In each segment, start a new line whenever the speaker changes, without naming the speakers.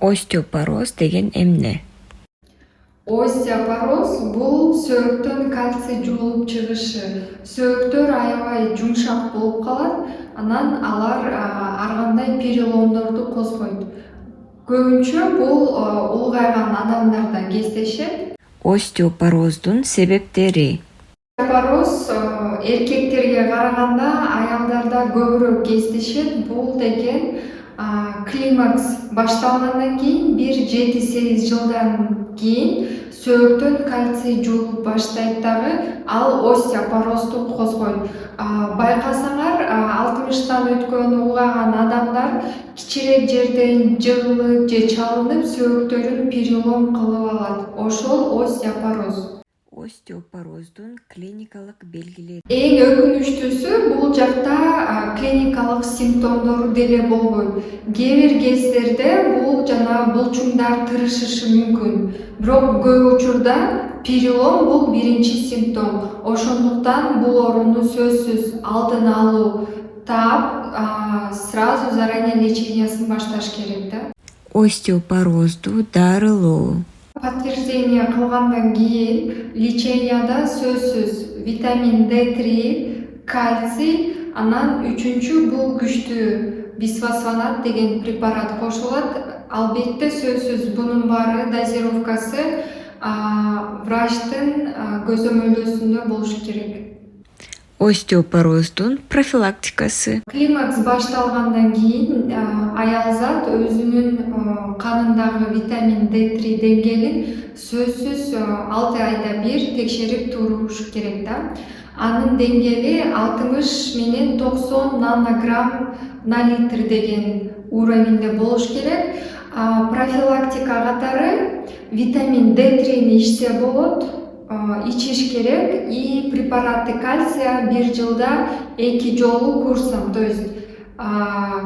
Остеопороз деген эмне?
Остеопороз бул сөөктөн кальций жугулуп чыгышы. Сөөктөр аябай жумшак болуп калат, анан алар ар кандай переломдорду козгойт. Көбүнчө бул улгайган адамдарда кездешет.
Остеопороздун себептери.
Остеопороз эркектерге караганда аялдарда көбүрөөк кездешет. Бул деген климакс башталгандан кийин 1-7-8 жылдан кийин сөөктөн кальций жугулуп баштайт дагы, ал остеопорозду козгойт. Байкасаңар, 60тан өткөн улгайган адамдар кичирээк жерден жыгылып же чалынып сөөктөрүн перелом кылып алат. Ошол остеопороз.
Остеопороздун клиникалык белгилери.
Эң өкүнүчтүүсү бул жакта клиникалык симптомдору деле болбойт. Кээ бир кездерде бул булчуңдар тырышышы мүмкүн. Бирок көп учурда перелом бул биринчи симптом. Ошондуктан бул орунду сөзсүз алдын алуу таап, сразу заранее лечениясын башташ керек да.
Остеопорозду дарылоо.
Подтверждение кылгандан кийин леченияда сөзсүз витамин D3, кальций, анан үчүнчү бул күчтүү бисфосфонат деген препарат кошулат. Албетте сөзсүз бунун баары дозировкасы врачтын көзөмөлдөөсүндө болушу керек.
Остеопороздун профилактикасы.
Климакс башталгандан кийин аялзат өзүнүн канындагы витамин D3 деңгээлин сөзсүз 6 айда бир текшерип туруш керек да. Анын деңгээли 60 менен 90 нанограмм на литр деген уровеньде болуш керек. Профилактика катары витамин D3 ичсе болот, ичиш керек, и препараты кальция 1 жылда 2 жолу курсом, то есть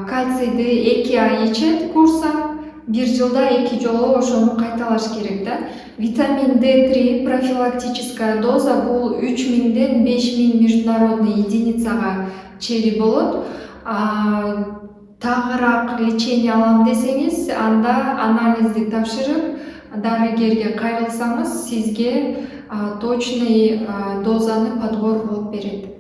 кальцийди 2 ай ичет курсом, 1 жылда 2 жолу ошону кайталаш керек да. Витамин D3 профилактическая доза бул 3000ден 5000 международный единицага чейин болот. Тагыраак лечение алам десеңиз, анда анализди тапшырып, дарыгерге кайрылсаңыз, сизге точный дозаны подбор кылып берет.